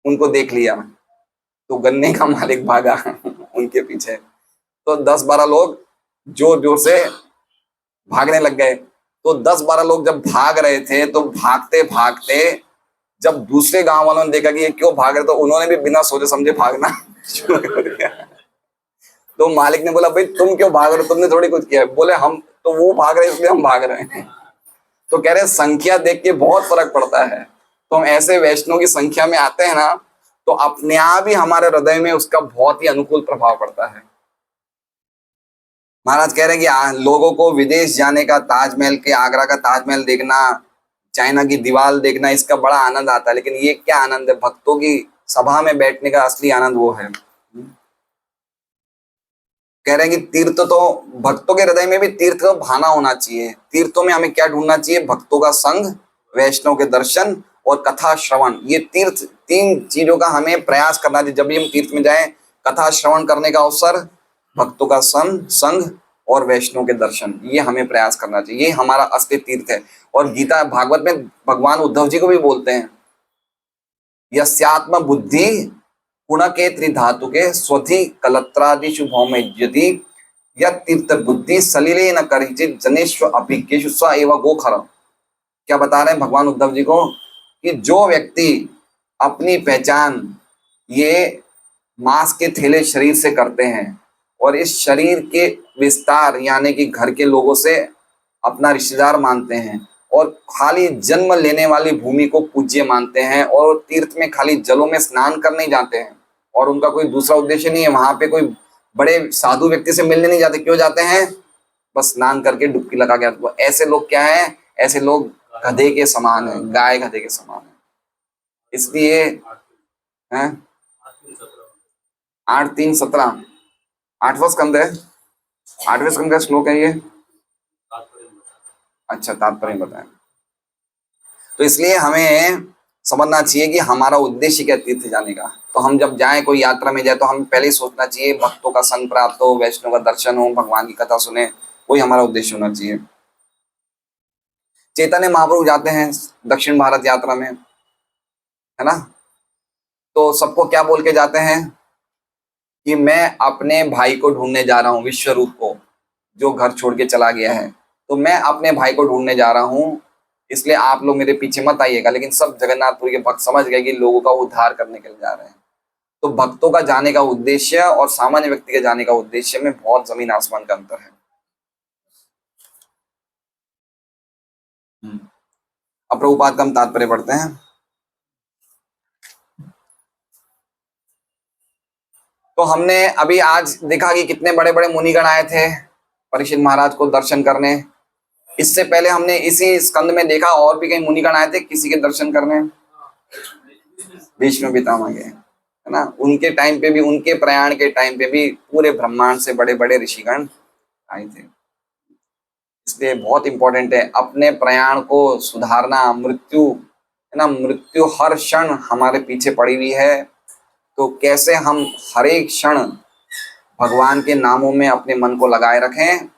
उनको देख लिया, तो गन्ने का मालिक भागा उनके पीछे। तो 10-12 लोग जोर जोर से भागने लग गए। तो 10-12 लोग जब भाग रहे थे तो भागते भागते जब दूसरे गांव वालों ने देखा कि ये क्यों भाग रहे, तो उन्होंने भी बिना सोचे समझे भागना शुरू कर दिया। तो मालिक ने बोला, भाई तुम क्यों भाग रहे हो, तुमने थोड़ी कुछ किया। बोले हम तो, वो भाग रहे इसलिए हम भाग रहे हैं। तो कह रहे संख्या देख के बहुत फर्क पड़ता है। तो हम ऐसे वैष्णव की संख्या में आते हैं ना, तो अपने आप ही हमारे हृदय में उसका बहुत ही अनुकूल प्रभाव पड़ता है। महाराज कह रहे हैं कि लोगों को विदेश जाने का, ताजमहल के, आगरा का ताजमहल देखना, चाइना की दीवार देखना, इसका बड़ा आनंद आता है, लेकिन ये क्या आनंद है? भक्तों की सभा में बैठने का असली आनंद वो है। कह रहे हैं कि तीर्थ तो, भक्तों के हृदय में भी तीर्थ का भाना होना चाहिए। तीर्थों में हमें क्या ढूंढना चाहिए? भक्तों का संग, वैष्णव के दर्शन और कथा श्रवण। ये तीर्थ, 3 चीजों का हमें प्रयास करना चाहिए। जब भी हम तीर्थ में जाएं, कथा श्रवण करने का अवसर, भक्तों का संग और वैष्णव के दर्शन, ये हमें प्रयास करना चाहिए। ये हमारा असली तीर्थ है। और गीता भागवत में भगवान उद्धव जी को भी बोलते हैं, यस्यात्म बुद्धि गुण के त्रिधातु के स्वधि कलत्रादिषु भौमे यदि तीर्थ बुद्धि सलिले न करिचित जनेश्व अभिज्ञेषु स एव गोखर। क्या बता रहे हैं भगवान उद्धव जी को कि जो व्यक्ति अपनी पहचान ये मांस के थैले शरीर से करते हैं और इस शरीर के विस्तार यानी कि घर के लोगों से अपना रिश्तेदार मानते हैं और खाली जन्म लेने वाली भूमि को पूज्य मानते हैं और तीर्थ में खाली जलों में स्नान करने जाते हैं और उनका कोई दूसरा उद्देश्य नहीं है, वहां पे कोई बड़े साधु व्यक्ति से मिलने नहीं जाते। क्यों जाते हैं? बस स्नान करके डुबकी लगा के आते। ऐसे लोग क्या है? ऐसे लोग गधे के समान है, गाय गधे के समान है। इसलिए 8:3:17 8वां स्कंद है, 8वें स्कंद का श्लोक है ये। अच्छा, तात्पर्य बताएं। तो इसलिए हमें समझना चाहिए कि हमारा उद्देश्य क्या तीर्थ जाने का। तो हम जब जाएं, कोई यात्रा में जाए, तो हम पहले ही सोचना चाहिए भक्तों का संग प्राप्त हो, वैष्णव का दर्शन हो, भगवान की कथा सुने, वही हमारा उद्देश्य होना चाहिए। चैतन्य महाप्रभु जाते हैं दक्षिण भारत यात्रा में, है ना, तो सबको क्या बोल के जाते हैं कि मैं अपने भाई को ढूंढने जा रहा हूँ, विश्वरूप को, जो घर छोड़ के चला गया है। तो मैं अपने भाई को ढूंढने जा रहा हूँ, इसलिए आप लोग मेरे पीछे मत आइएगा। लेकिन सब जगन्नाथपुरी के भक्त समझ गए कि लोगों का उद्धार करने के लिए जा रहे हैं। तो भक्तों का जाने का उद्देश्य और सामान्य व्यक्ति के जाने का उद्देश्य में बहुत जमीन आसमान का अंतर है। अब प्रभुपाद का हम तात्पर्य पढ़ते हैं। तो हमने अभी आज देखा कि कितने बड़े बड़े मुनिगण आए थे परीक्षित महाराज को दर्शन करने। इससे पहले हमने इसी स्कंद में देखा और भी कई मुनिगण आए थे किसी के दर्शन करने। भीष्म पितामह के, है ना, उनके टाइम पे भी, उनके प्रयाण के टाइम पे भी पूरे ब्रह्मांड से बड़े बड़े ऋषिगण आए थे। इसलिए बहुत इंपॉर्टेंट है अपने प्रयाण को सुधारना। मृत्यु, है ना, मृत्यु हर क्षण हमारे पीछे पड़ी हुई है। तो कैसे हम हर एक क्षण भगवान के नामों में अपने मन को लगाए रखें,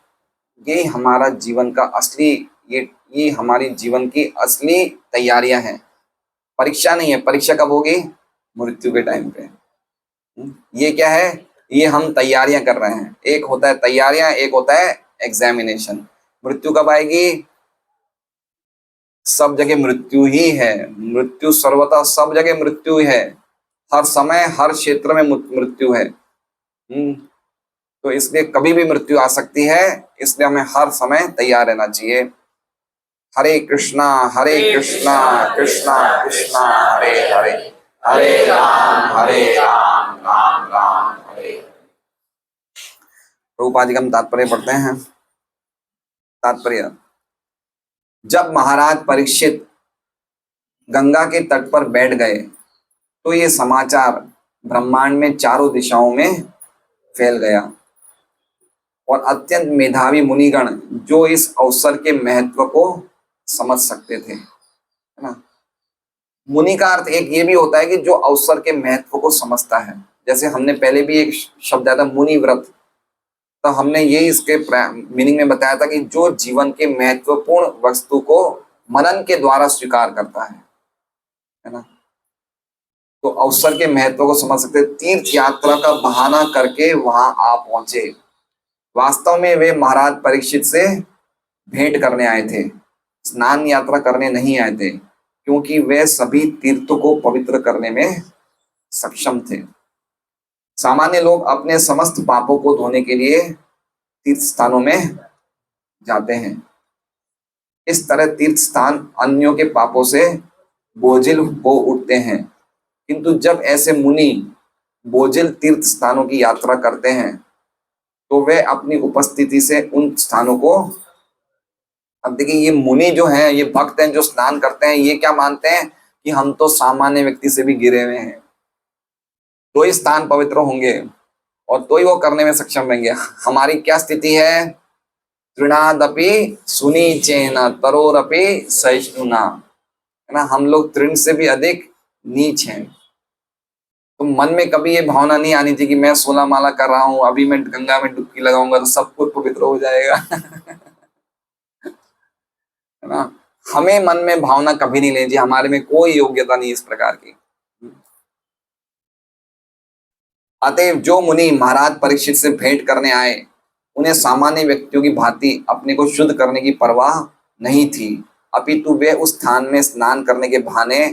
ये हमारा जीवन का असली, ये हमारी जीवन की असली तैयारियां हैं। परीक्षा नहीं है। परीक्षा कब होगी? मृत्यु के टाइम पे। ये क्या है? ये हम तैयारियां कर रहे हैं। एक होता है तैयारियां, एक होता है एग्जामिनेशन। मृत्यु कब आएगी? सब जगह मृत्यु ही है। मृत्यु सर्वथा सब जगह मृत्यु है। हर समय हर क्षेत्र में मृत्यु है। तो इसलिए कभी भी मृत्यु आ सकती है। इसलिए हमें हर समय तैयार रहना चाहिए। हरे कृष्णा कृष्णा कृष्णा हरे हरे, हरे राम राम राम हरे। प्रभुपाद जी का हम तात्पर्य पढ़ते हैं। तात्पर्य: जब महाराज परीक्षित गंगा के तट पर बैठ गए तो ये समाचार ब्रह्मांड में चारों दिशाओं में फैल गया और अत्यंत मेधावी मुनिगण जो इस अवसर के महत्व को समझ सकते थे, है ना। मुनि का अर्थ एक ये भी होता है कि जो अवसर के महत्व को समझता है। जैसे हमने पहले भी एक शब्द आया था मुनि व्रत, तो हमने ये इसके मीनिंग में बताया था कि जो जीवन के महत्वपूर्ण वस्तु को मनन के द्वारा स्वीकार करता है ना। तो अवसर के महत्व को समझ सकते। तीर्थ यात्रा का बहाना करके वहां आप पहुंचे। वास्तव में वे महाराज परीक्षित से भेंट करने आए थे, स्नान यात्रा करने नहीं आए थे, क्योंकि वे सभी तीर्थों को पवित्र करने में सक्षम थे। सामान्य लोग अपने समस्त पापों को धोने के लिए तीर्थ स्थानों में जाते हैं। इस तरह तीर्थ स्थान अन्यों के पापों से बोझिल हो उठते हैं। किंतु जब ऐसे मुनि बोझिल तीर्थ स्थानों की यात्रा करते हैं तो वे अपनी उपस्थिति से उन स्थानों को, अब देखिए ये मुनि जो हैं, ये भक्त हैं जो स्नान करते हैं, ये क्या मानते हैं कि हम तो सामान्य व्यक्ति से भी गिरे हुए हैं, तो ही स्थान पवित्र होंगे और तो ही वो करने में सक्षम रहेंगे। हमारी क्या स्थिति है? तृणादपि सुनीचेन तरोरपि सहिष्णुना, है ना। हम लोग तृण से भी अधिक नीच हैं। तो मन में कभी ये भावना नहीं आनी चाहिए कि मैं 16 माला कर रहा हूं, अभी मैं गंगा में डुबकी लगाऊंगा तो सब कुछ पवित्र हो जाएगा। है ना। हमें मन में भावना कभी नहीं लेनी चाहिए, हमारे में कोई योग्यता नहीं इस प्रकार की। अतएव जो मुनि महाराज परीक्षित से भेंट करने आए, उन्हें सामान्य व्यक्तियों की भांति अपने को शुद्ध करने की परवाह नहीं थी, अपितु वे उस स्थान में स्नान करने के बहाने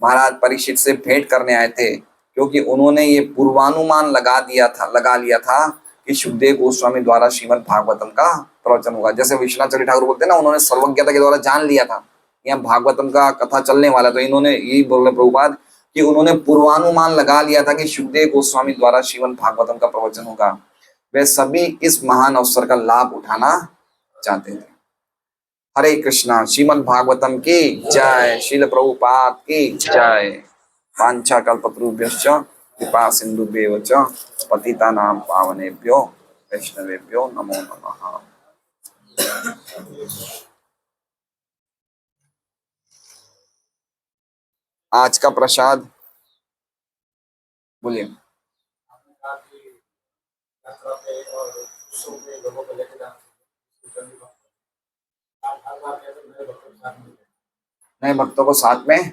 महाराज परीक्षित से भेंट करने आए थे, क्योंकि उन्होंने ये पूर्वानुमान लगा लिया था कि सुखदेव गोस्वामी द्वारा श्रीमद् भागवतम का प्रवचन होगा। जैसे विश्वनाथ ठाकुर बोलते हैं ना, उन्होंने सर्वज्ञता के द्वारा जान लिया था यहाँ भागवतम का कथा चलने वाला, तो इन्होंने यही बोल रहे प्रभुपाद कि उन्होंने पूर्वानुमान लगा लिया था कि सुखदेव गोस्वामी द्वारा श्रीमद् भागवतम का प्रवचन होगा। वे सभी इस महान अवसर का लाभ उठाना चाहते थे। हरे कृष्णा। श्रीमद् भागवतम की जय। श्रील प्रभुपाद की जय। वांछा कल्पतरुभ्यश्च कृपा सिंधुभ्येव च पतितानां पावनेभ्यो वैष्णवेभ्यो नमो नमः। आज का प्रसाद बोलिए। नए भक्तों को साथ में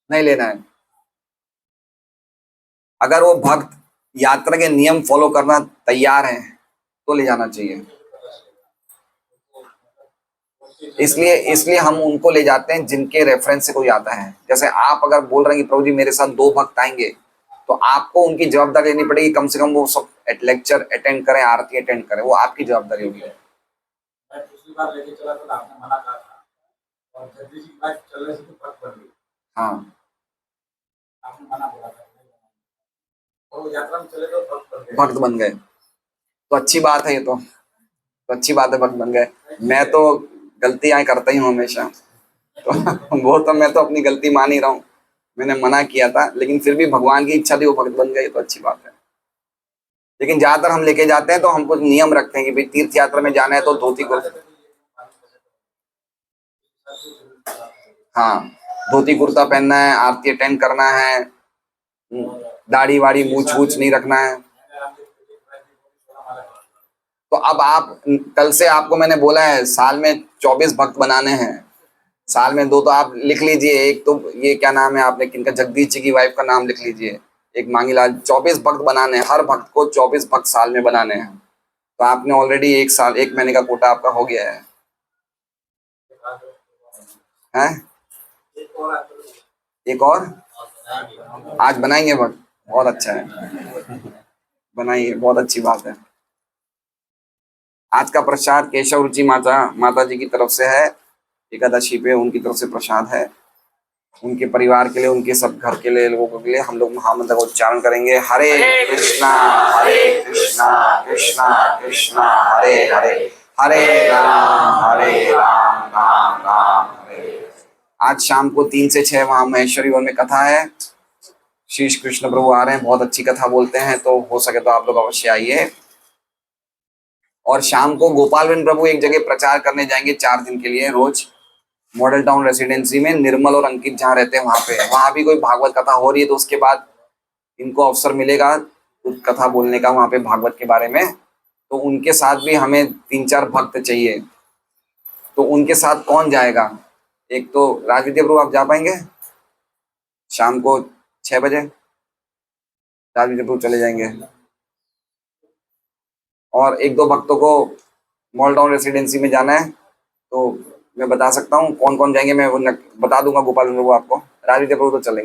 नहीं लेना है। अगर वो भक्त यात्रा के नियम फॉलो करना तैयार हैं तो ले जाना चाहिए। इसलिए इसलिए हम उनको ले जाते हैं जिनके रेफरेंस से कोई आता है। जैसे आप अगर बोल रहे हैं कि प्रभु जी मेरे साथ 2 भक्त आएंगे, तो आपको उनकी जवाबदारी लेनी पड़ेगी, कम से कम वो सब लेक्चर अटेंड करें, आरती अटेंड करें, वो आपकी जवाबदारी होगी। मैं पिछली बार लेके चला तो आपने मना कहा था, और जगदीश की बात चलने से तो भक्त बन गई। हाँ, आपने मना बोला था, और वो यात्रा में चले तो भक्त बन गए, तो अच्छी बात है। ये तो अच्छी बात है, भक्त बन गए। मैं तो गलतियां करता ही हूँ हमेशा, तो वो तो मैं तो अपनी गलती मान ही रहा हूँ। मैंने मना किया था, लेकिन फिर भी भगवान की इच्छा थी, वो भक्त बन गए, तो अच्छी बात है। लेकिन ज्यादातर हम लेके जाते हैं तो हम कुछ नियम रखते हैं कि भाई तीर्थ यात्रा में जाना है तो धोती कुर्ता, हाँ, धोती कुर्ता पहनना है, आरती अटेंड करना है, दाढ़ी वाड़ी मूछ वूछ नहीं रखना है। तो अब आप, कल से आपको मैंने बोला है साल में 24 भक्त बनाने हैं, साल में 2 तो आप लिख लीजिए। एक तो ये क्या नाम है आपने किनका, जगदीश जी की वाइफ का नाम लिख लीजिए, एक मांगीलाल। 24 भक्त बनाने हैं, हर भक्त को 24 भक्त साल में बनाने हैं। तो आपने ऑलरेडी 1 महीने का कोटा आपका हो गया है, हैं? एक और आज बनाएंगे भक्त, बहुत अच्छा है, बनाइए, बहुत अच्छी बात है। आज का प्रसाद केशव रुचि माता जी की तरफ से है, एकादशी पे उनकी तरफ से प्रसाद है। उनके परिवार के लिए, उनके सब घर के लिए, लोगों के लिए हम लोग महामंत्र का उच्चारण करेंगे। हरे कृष्णा कृष्णा कृष्णा हरे हरे, हरे राम राम राम हरे। आज शाम को 3 से 6 वहां महेश्वरी वन में कथा है। शीश कृष्ण प्रभु आ रहे हैं, बहुत अच्छी कथा बोलते हैं, तो हो सके तो आप लोग अवश्य आइए। और शाम को गोपालवन प्रभु एक जगह प्रचार करने जाएंगे 4 दिन के लिए, रोज मॉडल टाउन रेसिडेंसी में। निर्मल और अंकित जहाँ रहते हैं वहां भी कोई भागवत कथा हो रही है, तो उसके बाद इनको अवसर मिलेगा कुछ कथा बोलने का वहां पे भागवत के बारे में। तो उनके साथ भी हमें 3-4 भक्त चाहिए। तो उनके साथ कौन जाएगा? एक तो राजविद्या प्रभु, आप जा पाएंगे शाम को 6 बजे? राजविद्या प्रभु चले जाएंगे। और 1-2 भक्तों को मॉडल टाउन रेसिडेंसी में जाना है, तो मैं बता सकता हूँ कौन कौन जाएंगे, मैं वो बता दूंगा गोपाल प्रभु आपको। राजविद्या प्रभु तो चलेंगे।